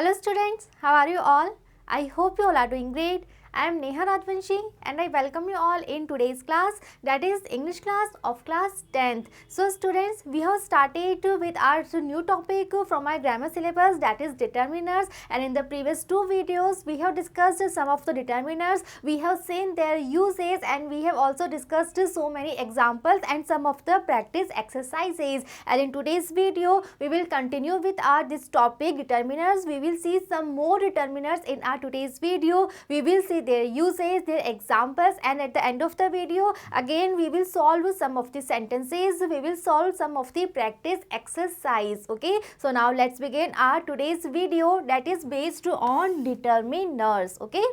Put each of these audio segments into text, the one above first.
Hello students, how are you all? I hope you all are doing great. I am 𝗫 𝗚 𝗚 and I welcome you all in today's class, that is English class of class 10th. So students, we have started with our new topic from our grammar syllabus, that is determiners, and in the previous two videos we have discussed some of the determiners, we have seen their uses, and we have also discussed so many examples and some of the practice exercises. And in today's video we will continue with our this topic determiners. We will see some more determiners in our today's video. We will see their uses, their examples, and at the end of the video again we will solve some of the sentences, we will solve some of the practice exercise. Okay, so now let's begin our today's video, that is based on determiners. Okay,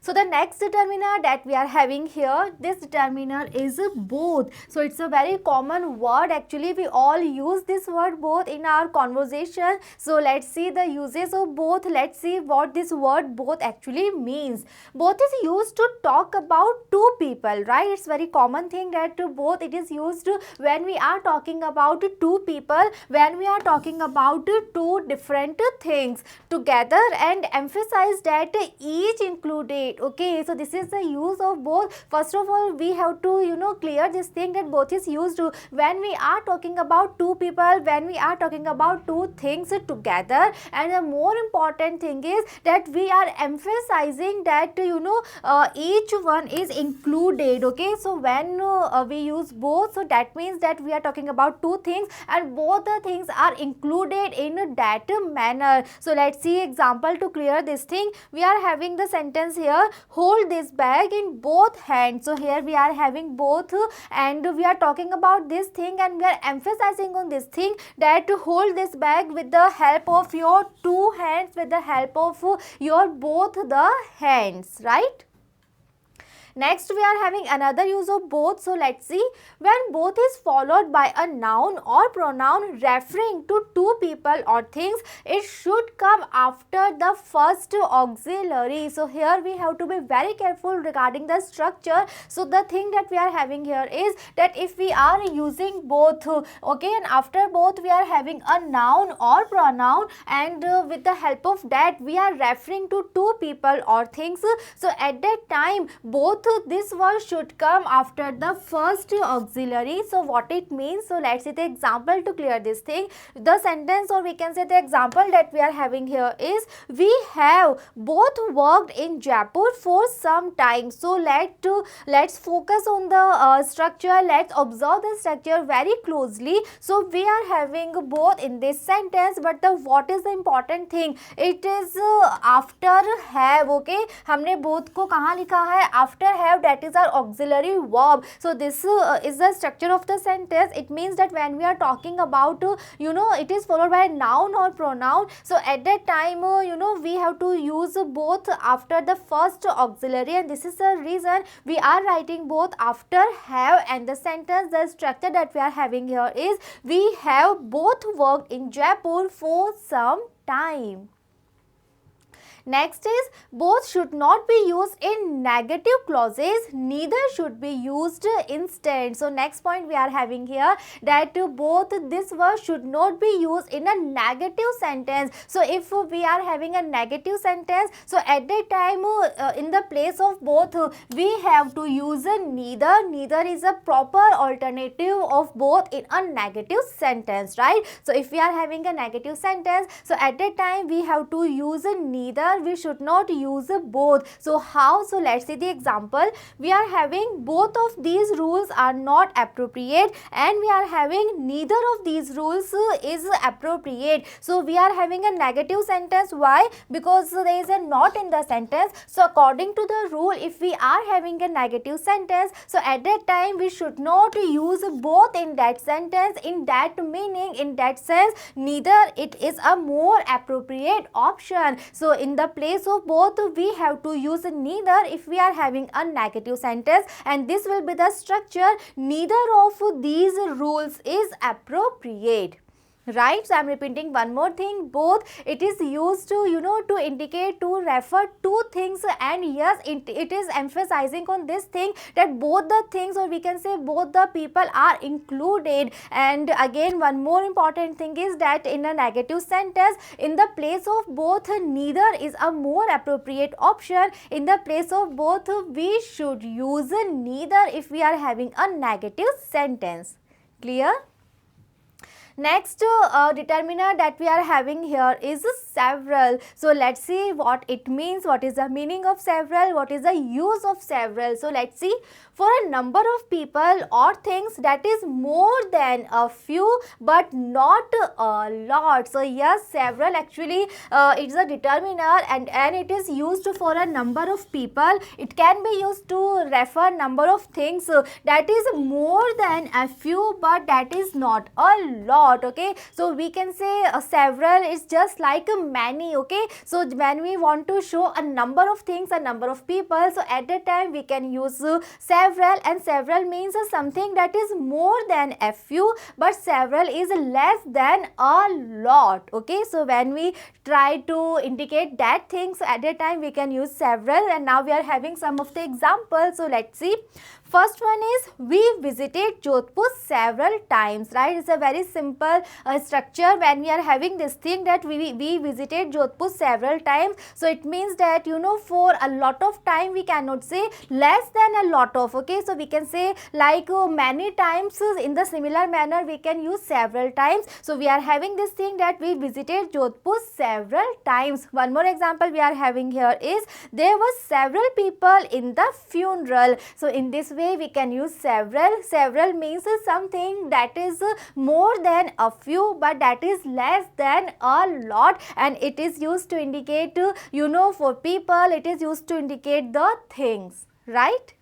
so the next determiner that we are having here, this determiner is both. So it's a very common word, actually we all use this word both in our conversation. So let's see the uses of both. Let's see what this word both actually means. Both is used to talk about two people, right? It's very common thing that both it is used when we are talking about two people, when we are talking about two different things together, and emphasize that each included. Okay, so this is the use of both. First of all, we have to clear this thing that both is used when we are talking about two people, when we are talking about two things together, and the more important thing is that we are emphasizing that each one is included. Okay, so when we use both, so that means that we are talking about two things and both the things are included in that manner. So let's see example to clear this thing. We are having the sentence here, hold this bag in both hands. So here we are having both and we are talking about this thing and we are emphasizing on this thing that to hold this bag with the help of your two hands, with the help of your both the hands, right? Next we are having another use of both. So let's see, when both is followed by a noun or pronoun referring to two people or things, it should come after the first auxiliary. So here we have to be very careful regarding the structure. So the thing that we are having here is that if we are using both, okay, and after both we are having a noun or pronoun, and with the help of that we are referring to two people or things, so at that time both this word should come after the first auxiliary. So what it means, so let's see the example to clear this thing. The sentence, or we can say the example that we are having here is, we have both worked in Jaipur for some time. So let's focus on the structure, let's observe the structure very closely. So we are having both in this sentence, but the what is the important thing, it is after have. Okay, हमने both को कहाँ लिखा है, after have, that is our auxiliary verb. So this is the structure of the sentence. It means that when we are talking about it is followed by a noun or pronoun, so at that time we have to use both after the first auxiliary, and this is the reason we are writing both after have. And the sentence, the structure that we are having here is, we have both worked in Jaipur for some time. Next is, both should not be used in negative clauses, neither should be used instead. So next point we are having here, that both this word should not be used in a negative sentence. So if we are having a negative sentence, so at that time in the place of both we have to use a neither. Neither is a proper alternative of both in a negative sentence, right? So if we are having a negative sentence, so at that time we have to use a neither, we should not use both. So how? So let's see the example. We are having both of these rules are not appropriate, and we are having neither of these rules is appropriate. So we are having a negative sentence. Why? Because there is a not in the sentence. So according to the rule, if we are having a negative sentence, so at that time we should not use both in that sentence, in that meaning, in that sense. Neither it is a more appropriate option. So in the place of both we have to use neither if we are having a negative sentence, and this will be the structure, neither of these rules is appropriate. right? So I am repeating one more thing, both. It is used to, to indicate, to refer to things, and yes, it is emphasizing on this thing that both the things, or we can say both the people are included. And again, one more important thing is that in a negative sentence, in the place of both, neither is a more appropriate option. In the place of both, we should use neither if we are having a negative sentence. Clear? Next determiner that we are having here is several. So let's see what it means, what is the meaning of several, what is the use of several. So let's see, for a number of people or things that is more than a few but not a lot. So yes, several actually it's a determiner, and it is used for a number of people. It can be used to refer number of things that is more than a few but that is not a lot. Okay, so we can say several is just like many. Okay, so when we want to show a number of things, a number of people, so at that time we can use several, and several means something that is more than a few but several is less than a lot. Okay, so when we try to indicate that things, at that time we can use several. And now we are having some of the examples. So let's see. First one is, we visited Jodhpur several times, right? It's a very simple structure when we are having this thing that we visited Jodhpur several times. So it means that, for a lot of time we cannot say less than a lot of. Okay, so we can say like many times. In the similar manner we can use several times. So we are having this thing that we visited Jodhpur several times. One more example we are having here is, there were several people in the funeral. So in this way we can use several. Several means something that is more than a few but that is less than a lot, and it is used to indicate, for people, it is used to indicate the things, right?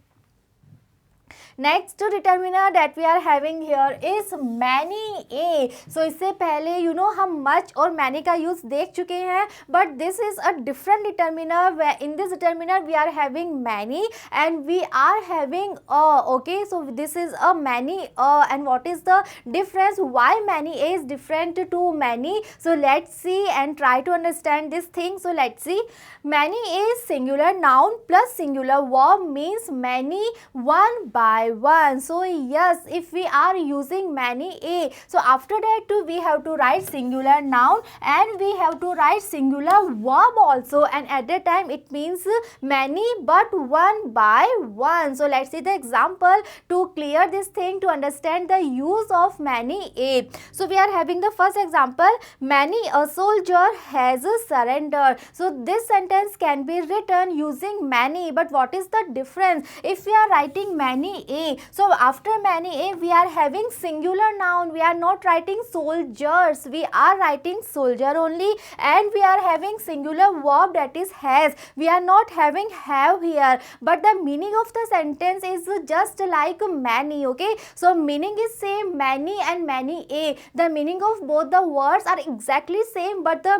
Next determiner that we are having here is many a. So इससे पहले हम much और many का use देख चुके हैं, but this is a different determiner. In this determiner we are having many and we are having a. Okay, so this is a many and what is the difference, why many a is different to many. So let's see and try to understand this thing. So let's see, many is singular noun plus singular verb means many one by one. So yes, if we are using many a, so after that we have to write singular noun and we have to write singular verb also, and at that time it means many but one by one. So let's see the example to clear this thing, to understand the use of many a. So we are having the first example, many a soldier has surrendered. So this sentence can be written using many, but what is the difference? If we are writing many a, so after many a we are having singular noun, we are not writing soldiers, we are writing soldier only, and we are having singular verb that is has, we are not having have here, but the meaning of the sentence is just like many. Okay, so meaning is same, many and many a, the meaning of both the words are exactly same, but the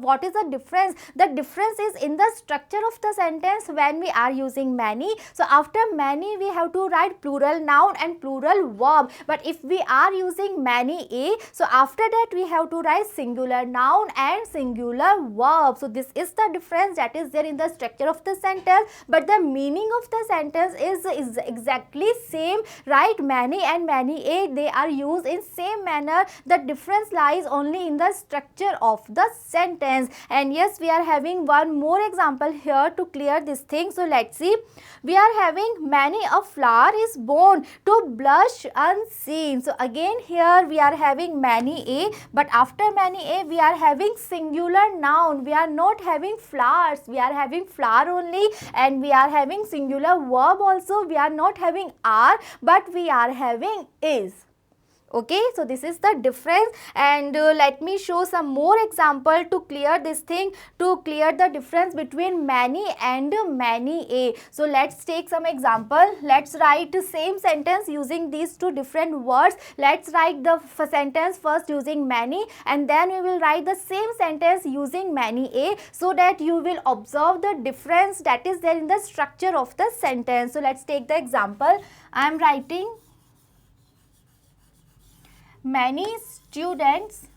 what is the difference? The difference is in the structure of the sentence when we are using many. So after many we have to write plural noun and plural verb, but if we are using many a, so after that we have to write singular noun and singular verb. So this is the difference that is there in the structure of the sentence, but the meaning of the sentence is exactly same, right? Many and many a, they are used in same manner. The difference lies only in the structure of the sentence. And yes, we are having one more example here to clear this thing. So let's see, we are having many a flower is born to blush unseen. So again here we are having many a, but after many a we are having singular noun, we are not having flowers, we are having flower only, and we are having singular verb also, we are not having are but we are having is. Okay, so this is the difference, and let me show some more example to clear this thing, to clear the difference between many and many a. So let's take some example. Let's write the same sentence using these two different words. Let's write the sentence first using many, and then we will write the same sentence using many a, so that you will observe the difference that is there in the structure of the sentence. So let's take the example. I am writing, many students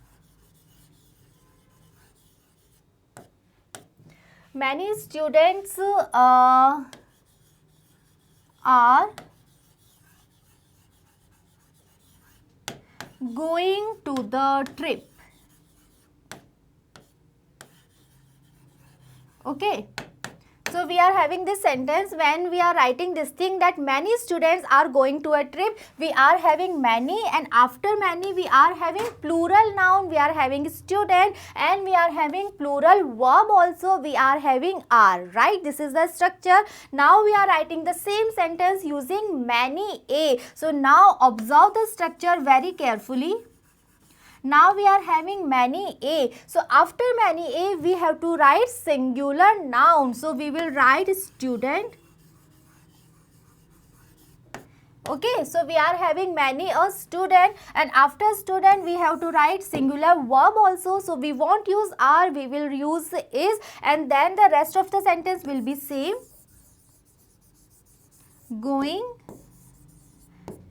many students are going to the trip. Okay. So we are having this sentence when we are writing this thing that many students are going to a trip. We are having many, and after many we are having plural noun. We are having student, and we are having plural verb also. We are having are, right? This is the structure. Now we are writing the same sentence using many a. So now observe the structure very carefully. Now we are having many a. So after many a we have to write singular noun. So we will write student. Okay, so we are having many a student, and after student we have to write singular verb also. So we won't use are, we will use is, and then the rest of the sentence will be same. Going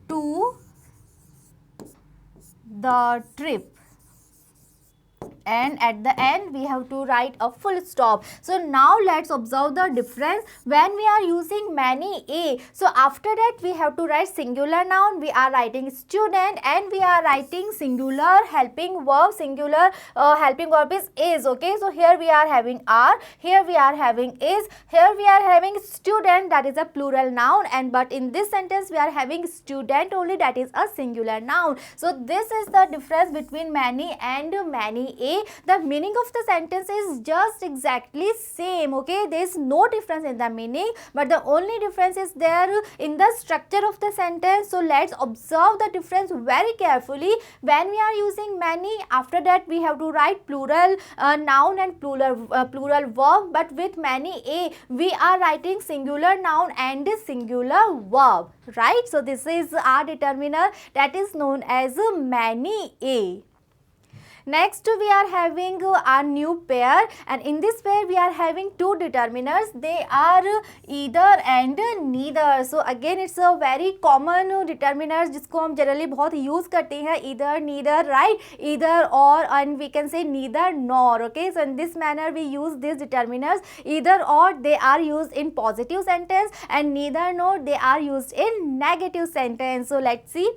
to the trip, and at the end we have to write a full stop. So now let's observe the difference when we are using many a. So after that we have to write singular noun. We are writing student, and we are writing singular helping verb. Singular helping verb is. Okay, so here we are having are, here we are having is, here we are having student, that is a plural noun, and but in this sentence we are having student only, that is a singular noun. So this is the difference between many and many a. The meaning of the sentence is just exactly same. Okay, there is no difference in the meaning, but the only difference is there in the structure of the sentence. So let's observe the difference very carefully. When we are using many, after that we have to write plural noun and plural verb, but with many a we are writing singular noun and singular verb, right? So this is our determiner, that is known as many a. Next we are having our new pair, and in this pair we are having two determiners. They are either and neither. So again it's a very common determiners जिसको हम generally बहुत use करते हैं. Either, neither, right? Either or, and we can say neither nor. Okay, so in this manner we use these determiners. Either or they are used in positive sentence, and neither nor they are used in negative sentence. So let's see.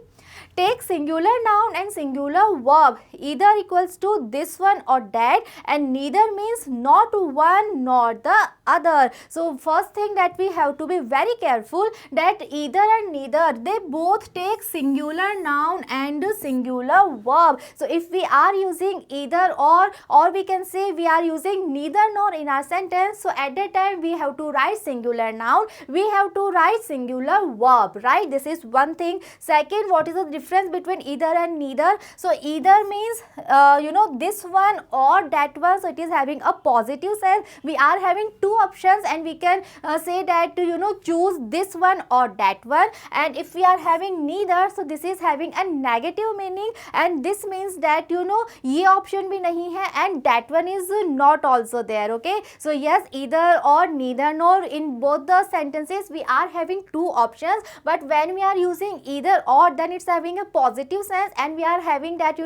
Take singular noun and singular verb. Either equals to this one or that, and neither means not one nor the other. So first thing that we have to be very careful, that either and neither, they both take singular noun and singular verb. So if we are using either or we can say we are using neither nor in our sentence, so at that time we have to write singular noun, we have to write singular verb, right? This is one thing. Second, what is the difference between either and neither? So either means this one or that one, so it is having a positive sense. We are having two options, and we can say that choose this one or that one. And if we are having neither, so this is having a negative meaning, and this means that ye option bhi nahi hai and that one is not also there. Okay, so yes, either or, neither nor, in both the sentences we are having two options, but when we are using either or, then it's having a positive sense, and we are having that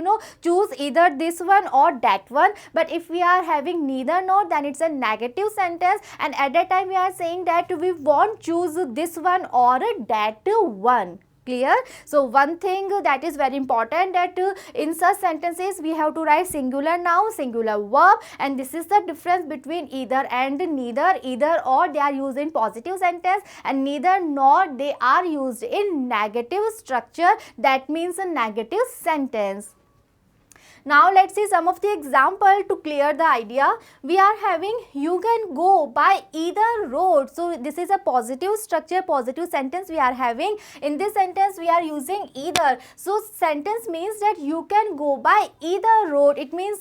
choose either this one or that one. But if we are having neither nor, then it's a negative sentence, and at that time we are saying that we won't choose this one or that one. Clear? So one thing that is very important, that in such sentences we have to write singular noun, singular verb, and this is the difference between either and neither. Either or they are used in positive sentence, and neither nor they are used in negative structure, that means a negative sentence. Now let's see some of the example to clear the idea. We are having you can go by either road. So this is a positive structure, positive sentence we are having. In this sentence we are using either. So sentence means that you can go by either road. It means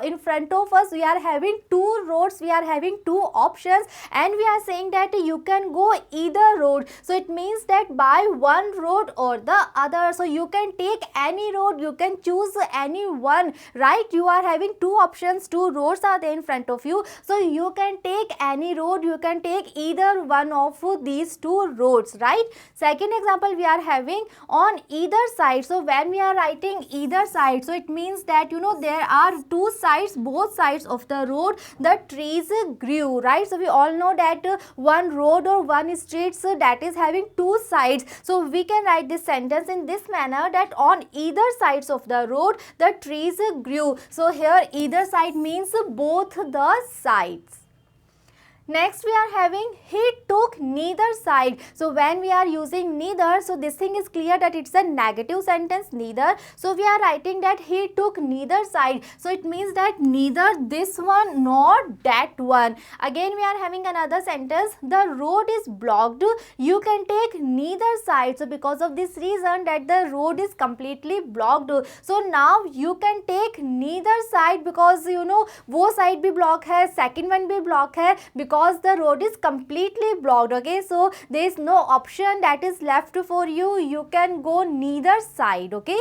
in front of us we are having two roads, we are having two options, and we are saying that you can go either road. So it means that by one road or the other. So you can take any road, you can choose any one one, right? You are having two options, two roads are there in front of you. So you can take any road, you can take either one of these two roads, right? Second example we are having on either side. So when we are writing either side, so it means that there are two sides, both sides of the road the trees grew, right? So we all know that one road or one street, so that is having two sides. So we can write this sentence in this manner, that on either sides of the road the trees grew. So here either side means both the sides. Next we are having he took neither side. So when we are using neither, so this thing is clear that it's a negative sentence, neither. So we are writing that he took neither side. So it means that neither this one nor that one. Again we are having another sentence, the road is blocked, you can take neither side. So because of this reason that the road is completely blocked, so now you can take neither side because वो side भी block है, second one भी block है, because the road is completely blocked. Okay, so there is no option that is left for you, you can go neither side. Okay.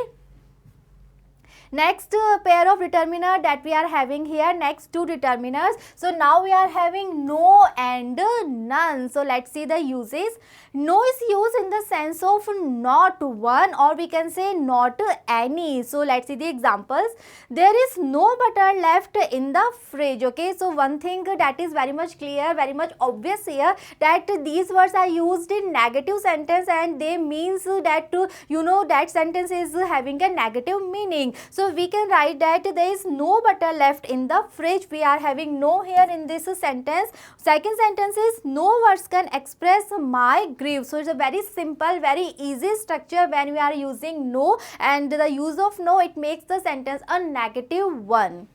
Next pair of determiner that we are having here, next two determiners. So now we are having no and none. So let's see the uses. No is used in the sense of not one, or we can say not any. So let's see the examples. There is no butter left in the fridge. Okay, so one thing that is very much clear, very much obvious here, that these words are used in negative sentence and they means that that sentence is having a negative meaning. So we can write that there is no butter left in the fridge. We are having no here in this sentence. Second sentence is no words can express my grief. So it's a very simple, very easy structure when we are using no, and the use of no, it makes the sentence a negative one.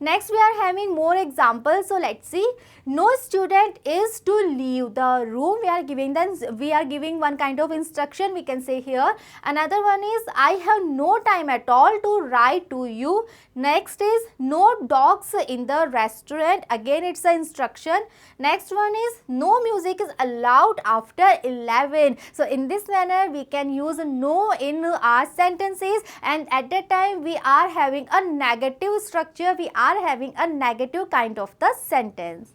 Next we are having more examples. So let's see. No student is to leave the room. We are giving one kind of instruction, we can say here. Another one is I have no time at all to write to you. Next is no dogs in the restaurant. Again it's an instruction. Next one is no music is allowed after 11. So in this manner we can use no in our sentences, and at that time we are having a negative structure, we are having a negative kind of the sentence.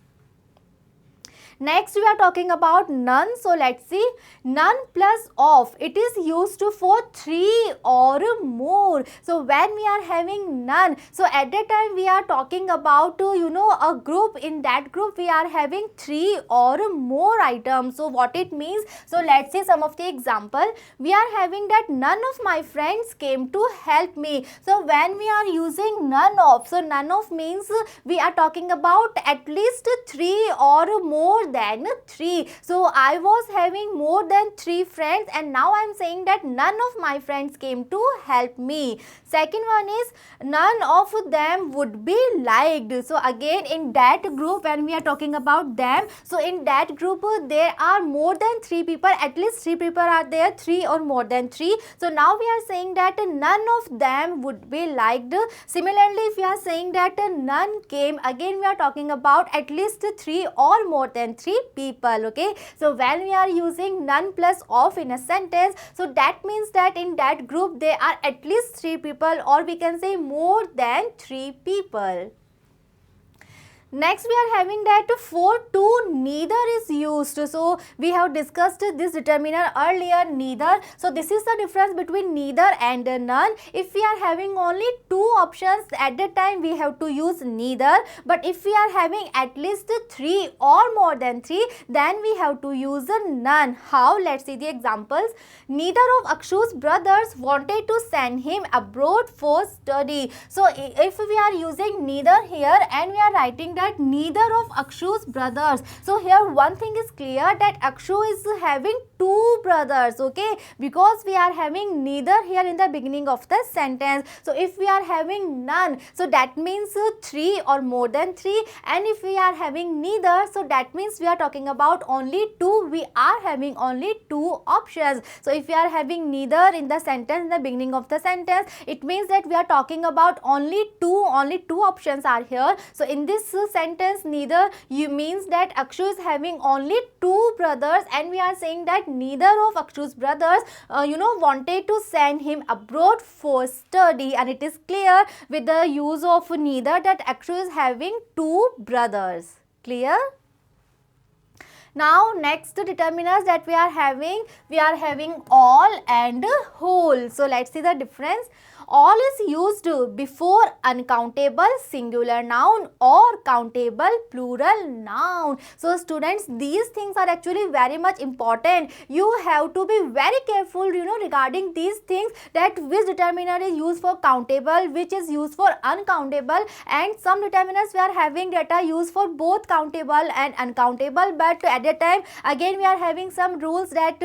Next we are talking about none. So let's see. None plus of, it is used for three or more. So when we are having none, so at that time we are talking about a group. In that group we are having three or more items. So what it means, so let's see some of the example. We are having that none of my friends came to help me. So when we are using none of, so none of means we are talking about at least three or more than 3. So I was having more than 3 friends, and now I am saying that none of my friends came to help me. Second one is none of them would be liked. So again in that group, when we are talking about them, so in that group there are more than 3 people, at least 3 people are there, 3 or more than 3. So now we are saying that none of them would be liked. Similarly, if we are saying that none came, again we are talking about at least 3 or more than 3 people. Okay, so when we are using none plus of in a sentence, so that means that in that group there are at least 3 people, or we can say more than 3 people. Next we are having that for to neither is used. So we have discussed this determiner earlier, neither. So this is the difference between neither and none. If we are having only 2 options, at that time we have to use neither. But if we are having at least 3 or more than 3, then we have to use none. How? Let's see the examples. Neither of Akshu's brothers wanted to send him abroad for study. So if we are using neither here and we are writing that neither of Akshu's brothers, so here one thing is clear that Akshu is having 2 brothers, okay, because we are having neither here in the beginning of the sentence. So if we are having none, so that means 3 or more than 3, and if we are having neither, so that means we are talking about only 2, we are having only 2 options. So if we are having neither in the sentence, in the beginning of the sentence, it means that we are talking about only 2 options are here. So in this sentence, neither means that Akshu is having only 2 brothers, and we are saying that that neither of Akshu's brothers wanted to send him abroad for study, and it is clear with the use of neither that Akshu is having two brothers. Clear? Now next determiners that we are having all and whole. So let's see the difference. All is used before uncountable singular noun or countable plural noun. So students, these things are actually very much important. You have to be very careful regarding these things, that which determiner is used for countable, which is used for uncountable, and some determiners we are having that are used for both countable and uncountable, but at that time again we are having some rules that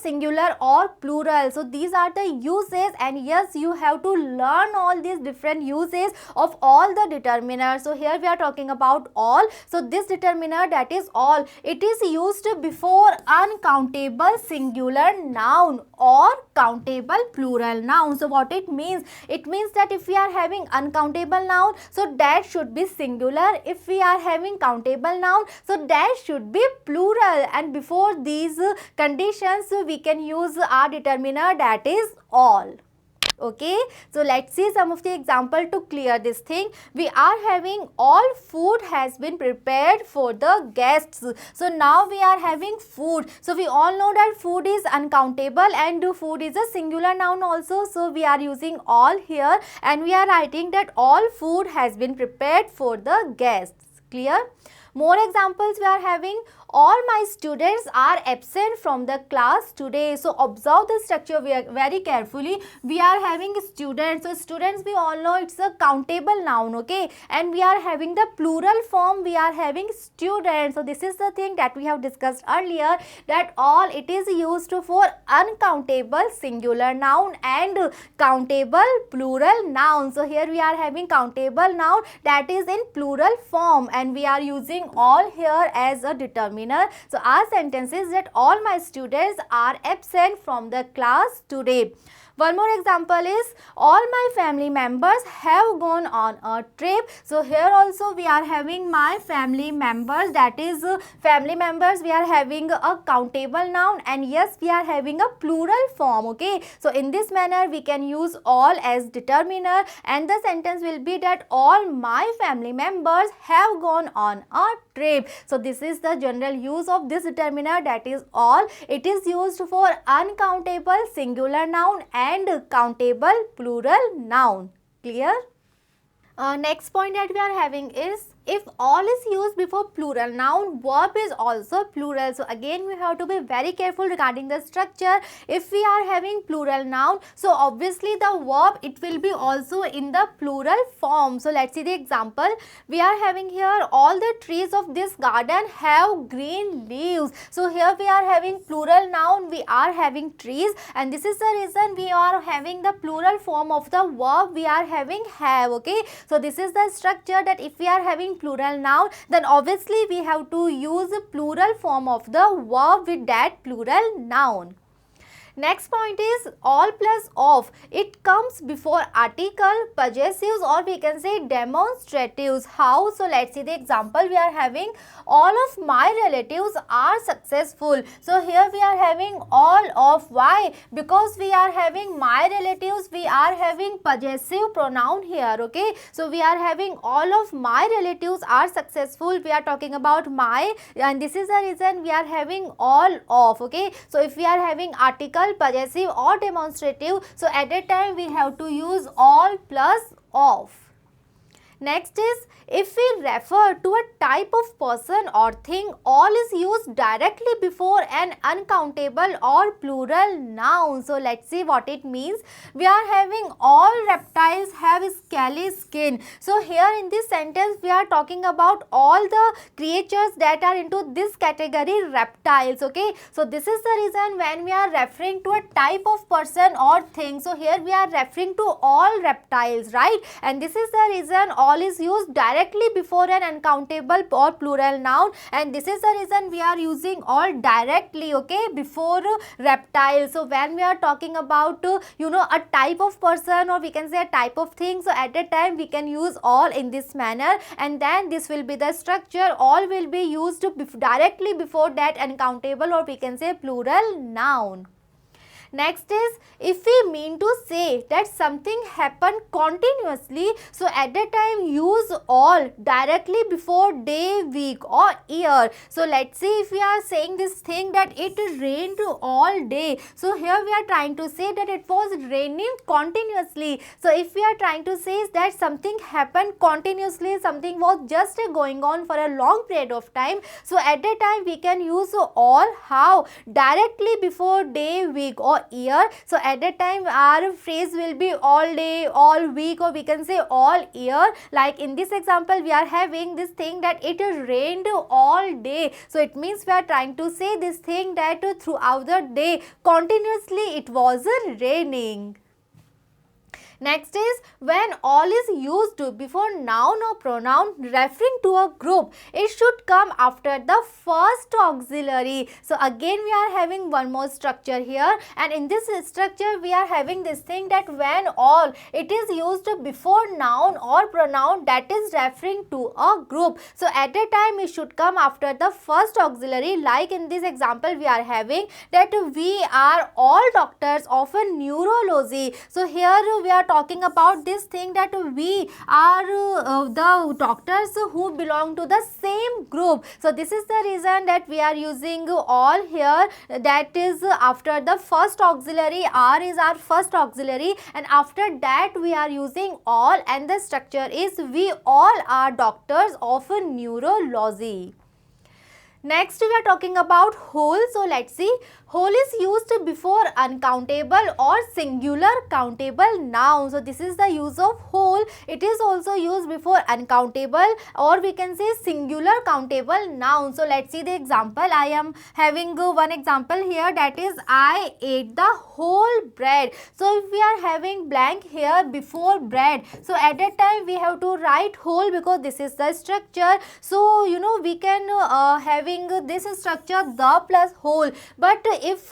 singular or plural. So these are the uses, and yes, you have to learn all these different uses of all the determiners. So here we are talking about all. So this determiner, that is all, it is used before uncountable singular noun or countable plural noun. So what it means? It means that if we are having uncountable noun, so that should be singular. If we are having countable noun, so that should be plural, and before these conditions we can use our determiner, that is all. Okay, so let's see some of the example to clear this thing. We are having all food has been prepared for the guests. So now we are having food. So we all know that food is uncountable and food is a singular noun also. So we are using all here, and we are writing that all food has been prepared for the guests. Clear? More examples we are having. All my students are absent from the class today. So observe the structure very carefully. We are having students. So students, we all know it's a countable noun, okay, and we are having the plural form, we are having students. So this is the thing that we have discussed earlier, that all it is used for uncountable singular noun and countable plural noun. So here we are having countable noun, that is in plural form, and we are using all here as a determiner. So our sentence is that all my students are absent from the class today. One more example is all my family members have gone on a trip. So here also we are having my family members, that is family members, we are having a countable noun, and yes, we are having a plural form, okay. So in this manner we can use all as determiner, and the sentence will be that all my family members have gone on a trip. So this is the general use of this determiner, that is all. It is used for uncountable singular noun and countable plural noun. Clear? Next point that we are having is, if all is used before plural noun, verb is also plural. So again we have to be very careful regarding the structure. If we are having plural noun, so obviously the verb, it will be also in the plural form. So let's see the example. We are having here, all the trees of this garden have green leaves. So here we are having plural noun, we are having trees, and this is the reason we are having the plural form of the verb, we are having have, okay. So this is the structure, that if we are having plural noun, then obviously we have to use the plural form of the verb with that plural noun. Next point is all plus of. It comes before article, possessives, or we can say demonstratives. How? So let's see the example. We are having all of my relatives are successful. So here we are having all of. Why? Because we are having my relatives, we are having possessive pronoun here, okay. So we are having all of my relatives are successful. We are talking about my, and this is the reason we are having all of, okay. So if we are having article, possessive, or demonstrative, so at that time we have to use all plus of. Next is, if we refer to a type of person or thing, all is used directly before an uncountable or plural noun. So let's see what it means. We are having all reptiles have scaly skin. So here in this sentence we are talking about all the creatures that are into this category, reptiles, okay. So this is the reason when we are referring to a type of person or thing, so here we are referring to all reptiles, right, and this is the reason all all is used directly before an uncountable or plural noun, and this is the reason we are using all directly, okay, before reptiles. So when we are talking about a type of person, or we can say a type of thing, so at that time we can use all in this manner, and then this will be the structure. All will be used directly before that uncountable, or we can say plural noun. Next is, if we mean to say that something happened continuously, so at that time use all directly before day, week or year. So let's see, if we are saying this thing that it rained all day, so here we are trying to say that it was raining continuously. So if we are trying to say that something happened continuously, something was just going on for a long period of time, so at that time we can use all. How? Directly before day, week or year. So at that time our phrase will be all day, all week, or we can say all year. Like in this example we are having this thing that it rained all day, so it means we are trying to say this thing that throughout the day continuously it was raining. Next is, when all is used before noun or pronoun referring to a group, it should come after the first auxiliary. So again we are having one more structure here, and in this structure we are having this thing that when all, it is used before noun or pronoun that is referring to a group. So at a time it should come after the first auxiliary. Like in this example we are having that we are all doctors of a neurology. So here we are talking about this thing that we are the doctors who belong to the same group. So this is the reason that we are using all here, that is after the first auxiliary. R is our first auxiliary, and after that we are using all, and the structure is we all are doctors of neurology. Next we are talking about whole. So let's see, whole is used before uncountable or singular countable noun. So this is the use of whole. It is also used before uncountable or we can say singular countable noun. So let's see the example. I am having one example here, that is I ate the whole bread. So if we are having blank here before bread, so at that time we have to write whole because this is the structure. So we can having this structure the plus whole, but if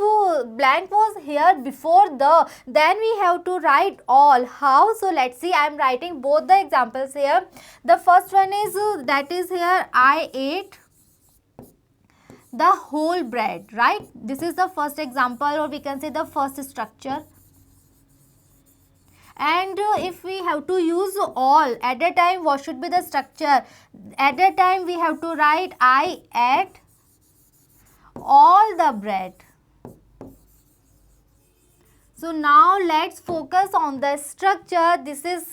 blank was here before the, then we have to write all. How? So let's see, I am writing both the examples here. The first one is that is here I ate the whole bread, right? This is the first example, or we can say the first structure. And if we have to use all, at that time what should be the structure? At that time we have to write I ate all the bread. So now let's focus on the structure. This is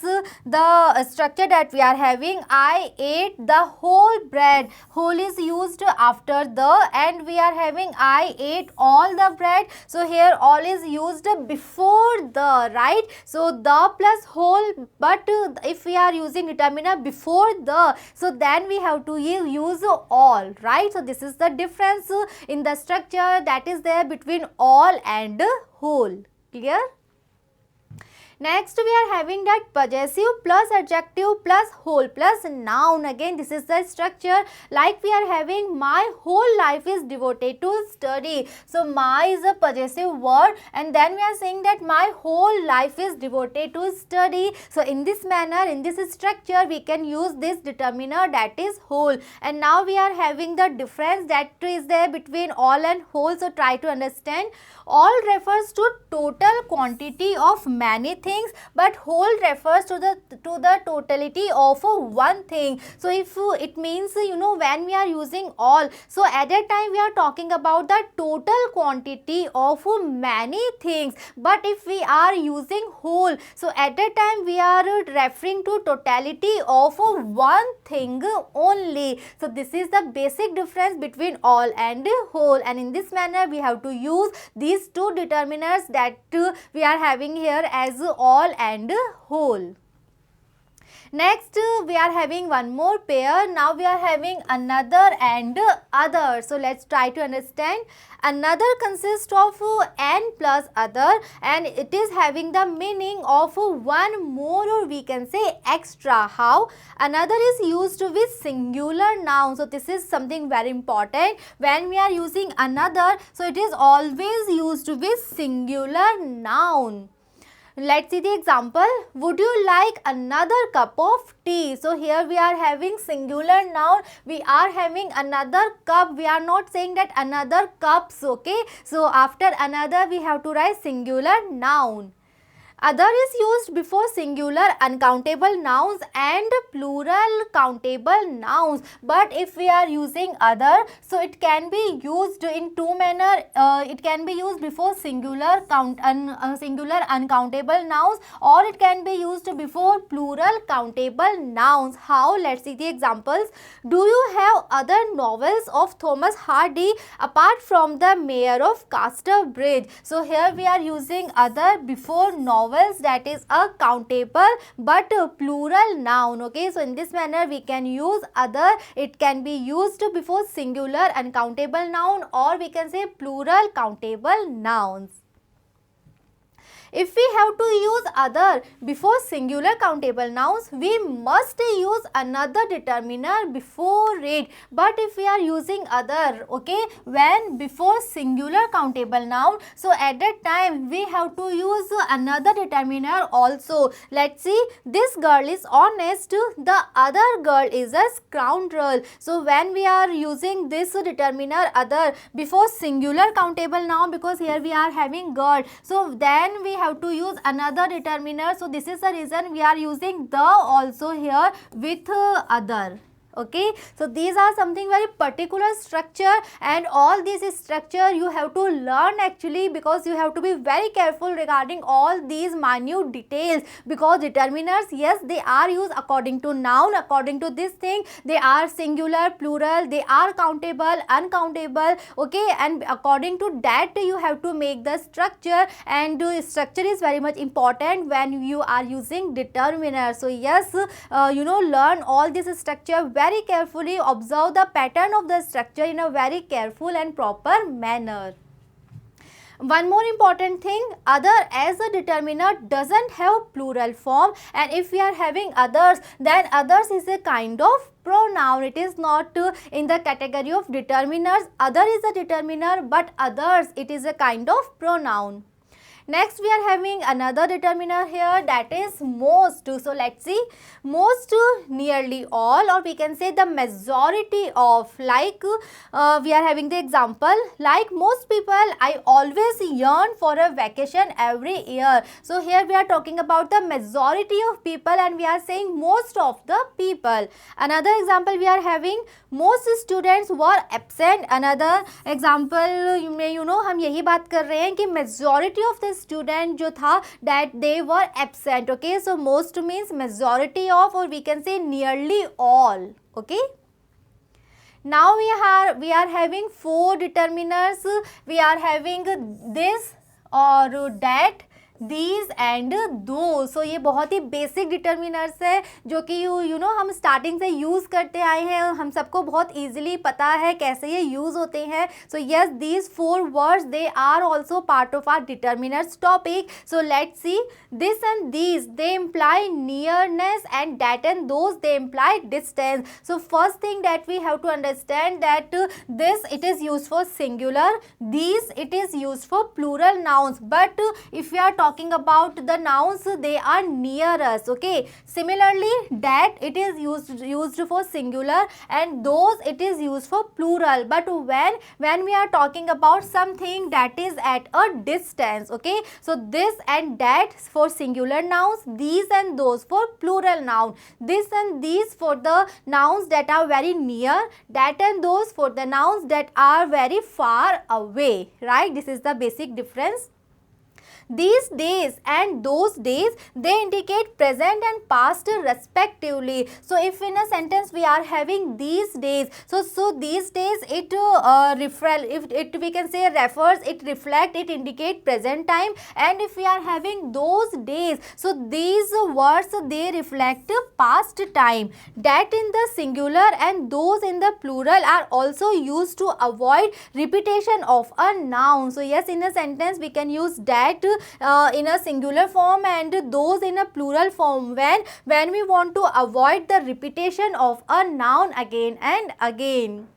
the structure that we are having. I ate the whole bread. Whole is used after the, and we are having I ate all the bread. So here all is used before the, right? So the plus whole, but if we are using determiner before the, so then we have to use all, right? So this is the difference in the structure that is there between all and whole. Clear? Next we are having that possessive plus adjective plus whole plus noun. Again this is the structure. Like we are having my whole life is devoted to study. So my is a possessive word, and then we are saying that my whole life is devoted to study. So in this manner, in this structure, we can use this determiner, that is whole. And now we are having the difference that is there between all and whole. So try to understand. All refers to total quantity of many things, but whole refers to the totality of one thing. So if it means when we are using all, so at that time we are talking about the total quantity of many things, but if we are using whole, so at that time we are referring to totality of one thing only. So this is the basic difference between all and whole, and in this manner we have to use these two determiners that we are having here as all and whole. Next, we are having one more pair. Now we are having another and other. So let's try to understand. Another consists of n plus other, and it is having the meaning of one more, or we can say extra. How? Another is used with singular noun. So this is something very important. When we are using another, so it is always used with singular noun. Let's see the example. Would you like another cup of tea? So here we are having singular noun. We are having another cup. We are not saying that another cups, okay? So after another we have to write singular noun. Other is used before singular uncountable nouns and plural countable nouns. But if we are using other, so it can be used in two manner. It can be used before singular uncountable nouns, or it can be used before plural countable nouns. How? Let's see the examples. Do you have other novels of Thomas Hardy apart from the Mayor of Casterbridge? So here we are using other before novels, that is a countable but plural noun, okay? So in this manner we can use other. It can be used before singular uncountable noun, or we can say plural countable nouns. If we have to use other before singular countable nouns, we must use another determiner before it. But if we are using other, okay, when before singular countable noun, so at that time we have to use another determiner also. Let's see, this girl is honest, the other girl is a scoundrel. So when we are using this determiner other before singular countable noun, because here we are having girl, so then we have to use another determiner. So this is the reason we are using the also here with other. Okay, so these are something very particular structure, and all this structure you have to learn actually, because you have to be very careful regarding all these minute details, because determiners, yes, they are used according to noun, according to this thing, they are singular, plural, they are countable, uncountable, okay, and according to that you have to make the structure, and structure is very much important when you are using determiner. So yes, learn all this structure very carefully, observe the pattern of the structure in a very careful and proper manner. One more important thing, other as a determiner doesn't have plural form, and if we are having others, then others is a kind of pronoun. It is not in the category of determiners. Other is a determiner, but others, it is a kind of pronoun. Next we are having another determiner here, that is most. So let's see, most, nearly all, or we can say the majority of. Like we are having the example, like most people, I always yearn for a vacation every year. So here we are talking about the majority of people, and we are saying most of the people. Another example we are having, most students were absent. Another example में हम यही बात कर रहे हैं कि majority of the student जो था that they were absent. Okay, so most means majority of, or we can say nearly all. Okay, now we are having four determiners. We are having this or that, these and those. So ये बहुत ही basic determiners है जो कि हम starting से use करते आए हैं, हम सबको बहुत ईजिली पता है कैसे ये यूज़ होते हैं. So yes, these four words they are also part of our determiners topic. So let's see, this and these, they imply nearness, and that and those, they imply distance. So first thing that we have to understand that this, it is used for singular, these, it is used for plural nouns, but if we are talking about the nouns, they are near us. Okay, similarly that, it is used for singular, and those, it is used for plural. But when we are talking about something that is at a distance, okay, so this and that for singular nouns, these and those for plural noun, this and these for the nouns that are very near, that and those for the nouns that are very far away, right? This is the basic difference. these days and those days, they indicate present and past respectively. So if in a sentence we are having these days, so these days it we can say refers, it reflect, it indicate present time. And if we are having those days, so these words they reflect past time. That in the singular and those in the plural are also used to avoid repetition of a noun. So yes, in a sentence we can use that in a singular form and those in a plural form when we want to avoid the repetition of a noun again and again.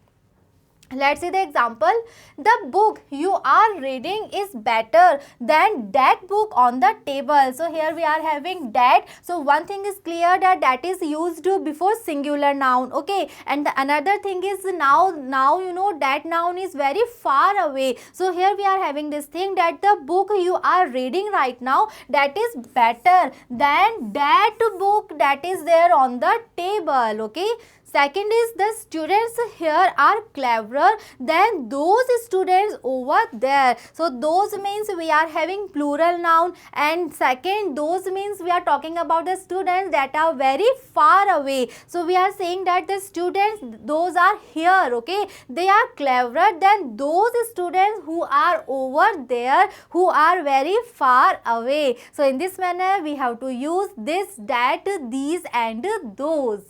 Let's see the example. The book you are reading is better than that book on the table. So here we are having that. So one thing is clear, that is used before singular noun. Okay. And the another thing is now you know that noun is very far away. So here we are having this thing, that the book you are reading right now, that is better than that book that is there on the table. Okay. Second is the students here are cleverer than those students over there. So those means we are having plural noun, and second those means we are talking about the students that are very far away. So we are saying that the students, those are here, okay, they are cleverer than those students who are over there, who are very far away. So in this manner we have to use this, that, these and those.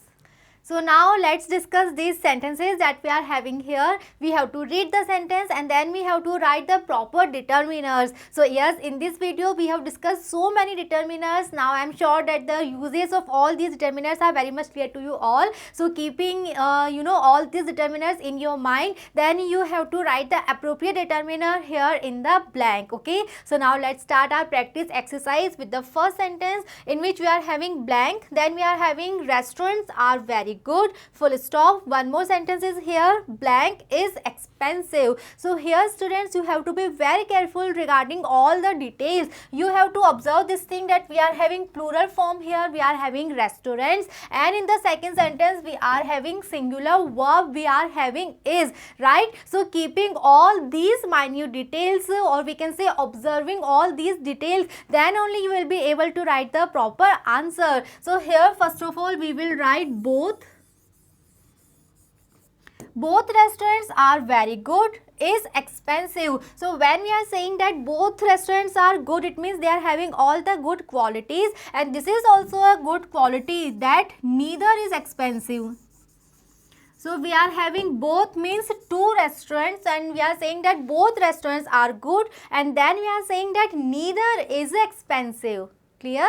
So now let's discuss these sentences that we are having here. We have to read the sentence and then we have to write the proper determiners. So yes, in this video we have discussed so many determiners. Now I am sure that the uses of all these determiners are very much clear to you all. So keeping you know all these determiners in your mind, then you have to write the appropriate determiner here in the blank. Okay. So now let's start our practice exercise with the first sentence, in which we are having blank. Then we are having restaurants are very good, full stop. One more sentence is here, blank is expensive. So here students, you have to be very careful regarding all the details. You have to observe this thing, that we are having plural form here, we are having restaurants, and in the second sentence we are having singular verb, we are having is, right? So keeping all these minute details, or we can say observing all these details, then only you will be able to write the proper answer. So here first of all we will write both restaurants are very good is expensive. So when we are saying that both restaurants are good, it means they are having all the good qualities, and this is also a good quality, that neither is expensive. So we are having both means two restaurants, and we are saying that both restaurants are good, and then we are saying that neither is expensive. Clear?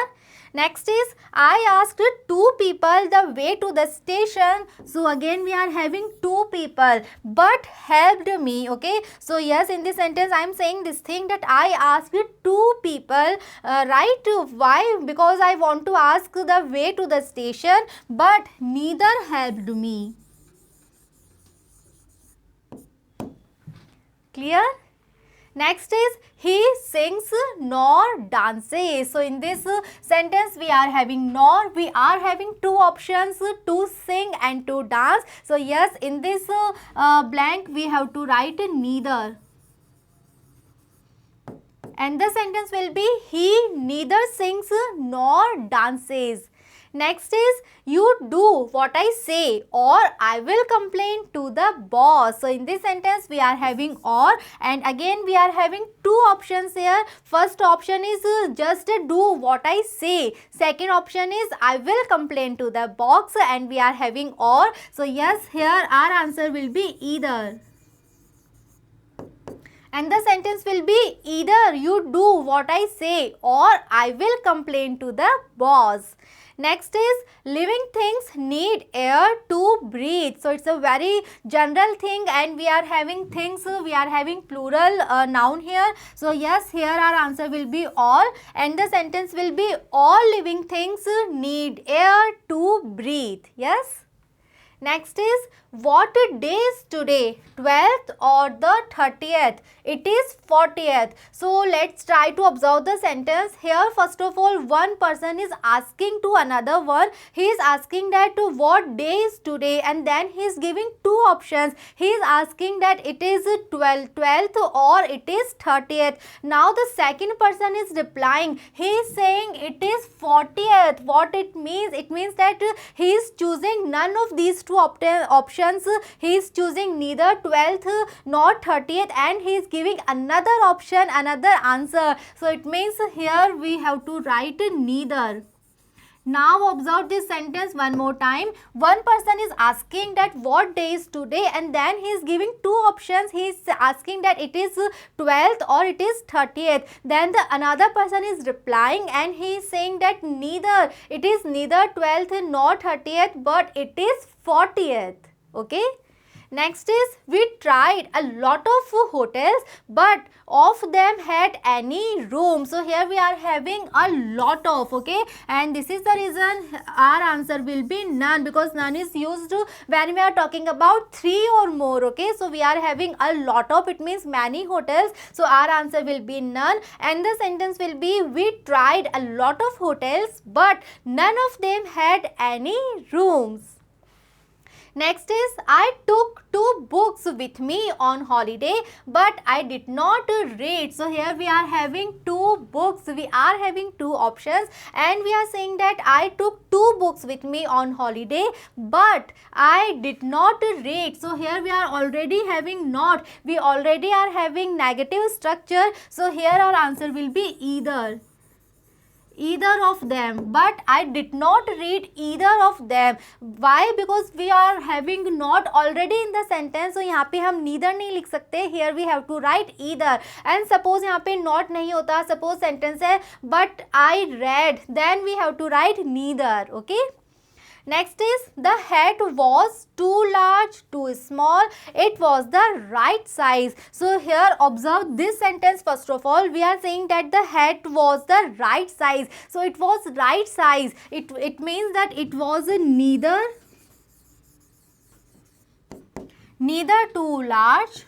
Next is, I asked two people the way to the station. So again we are having two people, but helped me. Okay. So yes, in this sentence I am saying this thing, that I asked two people, right? Why? Because I want to ask the way to the station, but neither helped me. Clear? Next is, he sings nor dances. So in this sentence we are having nor, we are having two options, to sing and to dance. So yes, in this blank we have to write neither. And the sentence will be, he neither sings nor dances. Next is, you do what I say or I will complain to the boss. So in this sentence we are having or, and again we are having two options here. First option is just do what I say. Second option is I will complain to the boss, and we are having or. So yes, here our answer will be either. And the sentence will be, either you do what I say or I will complain to the boss. Next is, living things need air to breathe. So it's a very general thing, and we are having things, we are having plural noun here. So yes, here our answer will be all, and the sentence will be, all living things need air to breathe. Yes. Next is, what day is today, 12th or the 30th? It is 40th. So let's try to observe the sentence. Here first of all, one person is asking to another one. He is asking that what day is today, and then he is giving two options. He is asking that it is 12th or it is 30th. Now the second person is replying. He is saying it is 40th. What it means? It means that he is choosing none of these two options. He is choosing neither 12th nor 30th, and he is giving another option, another answer. So it means here we have to write neither. Now observe this sentence one more time. One person is asking that what day is today, and then he is giving two options. He is asking that it is 12th or it is 30th. Then the another person is replying, and he is saying that neither. It is neither 12th nor 30th, but it is 40th. Okay. Next is, we tried a lot of hotels, but of them had any room. So here we are having a lot of, okay, and this is the reason our answer will be none, because none is used when we are talking about three or more. Okay, so we are having a lot of, it means many hotels, so our answer will be none, and the sentence will be, we tried a lot of hotels, but none of them had any rooms. Next is, I took 2 books with me on holiday, but I did not read. So here we are having 2 books. We are having 2 options, and we are saying that I took 2 books with me on holiday, but I did not read. So here we are already having not. We already are having negative structure. So here our answer will be either of them, but I did not read either of them. Why? Because we are having not already in the sentence, so यहाँ पे हम neither नहीं लिख सकते. Here we have to write either. And suppose यहाँ पे not नहीं होता, suppose sentence है but I read, then we have to write neither. Okay. Next is, the hat was too large, too small, it was the right size. So here observe this sentence. First of all, we are saying that the hat was the right size. So it was right size. It means that it was neither too large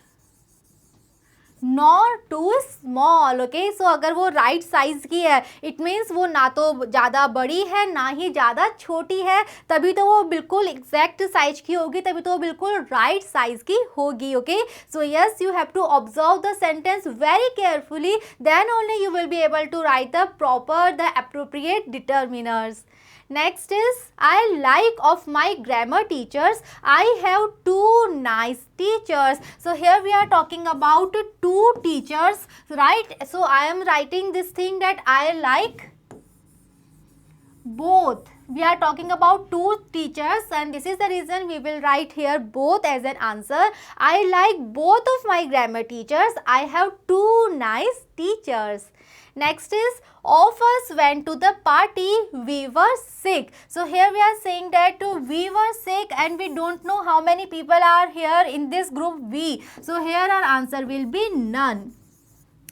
nor too small. Okay, so अगर वो right size की है, it means वो ना तो ज़्यादा बड़ी है ना ही ज़्यादा छोटी है, तभी तो वो बिल्कुल एग्जैक्ट साइज की होगी, तभी तो वो बिल्कुल राइट साइज की होगी. Okay, so yes, you have to observe the sentence very carefully, then only you will be able to write the proper, the appropriate determiners. Next is, I like of my grammar teachers. I have 2 nice teachers. So here we are talking about 2 teachers, right? So I am writing this thing that I like both. We are talking about 2 teachers, and this is the reason we will write here both as an answer. I like both of my grammar teachers. I have 2 nice teachers. Next is, of us went to the party, we were sick. So here we are saying that we were sick, and we don't know how many people are here in this group we. So here our answer will be none.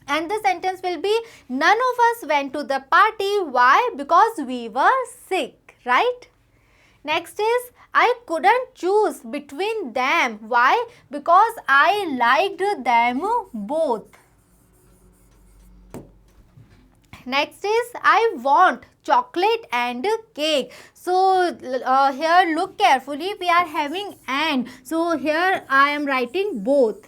And the sentence will be, none of us went to the party. Why? Because we were sick, right? Next is, I couldn't choose between them. Why? Because I liked them both. Next is, I want chocolate and cake. So here look carefully, we are having and. So here I am writing both.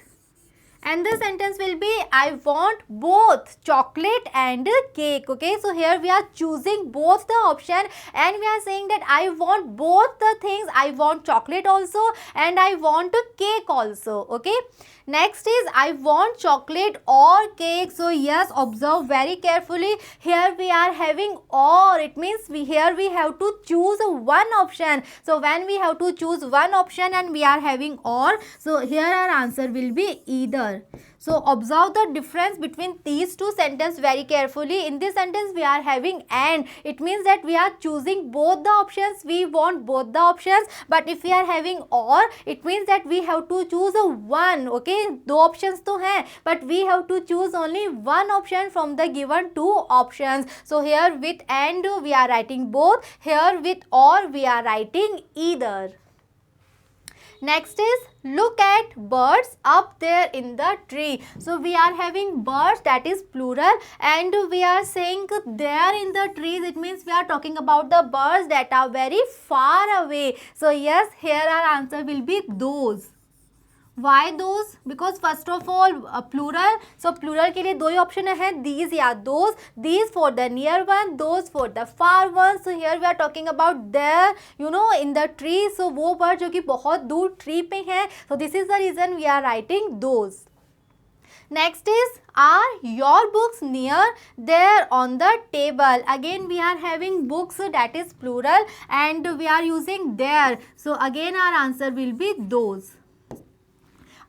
And the sentence will be, I want both chocolate and cake. Okay, so here we are choosing both the option, and we are saying that I want both the things. I want chocolate also, and I want cake also. Okay. Next is, I want chocolate or cake. So yes, observe very carefully. Here we are having or. It means here we have to choose one option. So when we have to choose one option and we are having or, so here our answer will be either. So observe the difference between these 2 sentences very carefully. In this sentence we are having and. It means that we are choosing both the options. We want both the options. But if we are having or, it means that we have to choose one. Okay, 2 options तो हैं, but we have to choose only one option from the given 2 options. So here with and we are writing both. Here with or we are writing either. Next is look at birds up there in the tree. So we are having birds, that is plural, and we are saying there in the trees, it means we are talking about the birds that are very far away. So yes, here our answer will be those. Why those? Because first of all plural, so plural के लिए दो ही option है, these या those, these for the near one, those for the far one. So here we are talking about there, you know, in the tree. So वो bird जो कि बहुत दूर tree पे है, so this is the reason we are writing those. Next is, are your books near there on the table? Again we are having books, that is plural, and we are using there. So again our answer will be those.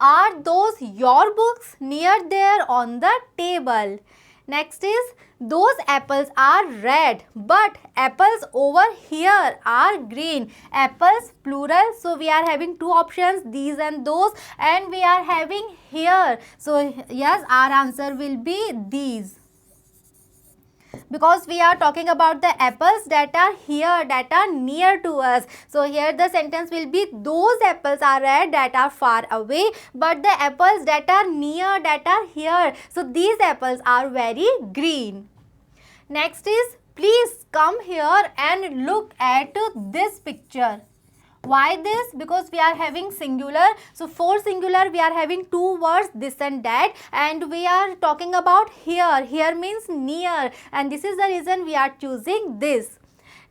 Are those your books near there on the table? Next is, those apples are red, but apples over here are green. Apples plural, so we are having two options, these and those, and we are having here. So yes, our answer will be these, because we are talking about the apples that are here, that are near to us. So here the sentence will be, those apples are red that are far away, but the apples that are near, that are here, so these apples are very green. Next is, please come here and look at this picture. Why this? Because we are having singular. So for singular we are having two words, this and that, and we are talking about here. Here means near, and this is the reason we are choosing this.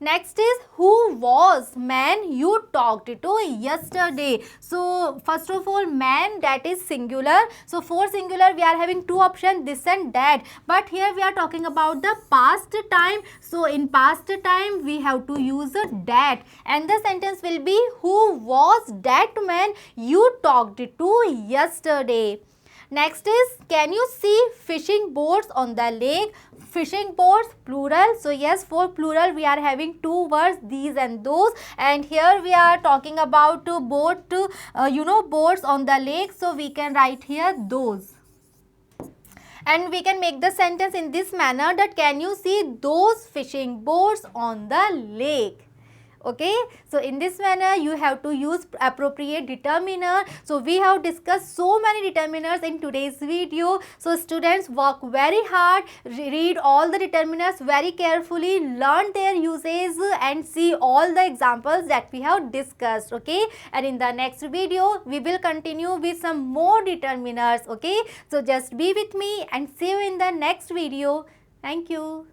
Next is, who was man you talked to yesterday? So first of all, man, that is singular. So for singular we are having two options, this and that, but here we are talking about the past time. So in past time we have to use that, and the sentence will be, who was that man you talked to yesterday? Next is, can you see fishing boats on the lake? Fishing boats plural, so yes, for plural we are having two words, these and those, and here we are talking about boat, boats on the lake, so we can write here those. And we can make the sentence in this manner, that can you see those fishing boats on the lake? Okay, so in this manner you have to use appropriate determiner. So we have discussed so many determiners in today's video. So students, work very hard, read all the determiners very carefully, learn their uses and see all the examples that we have discussed. Okay, and in the next video we will continue with some more determiners. Okay, so just be with me and see you in the next video. Thank you.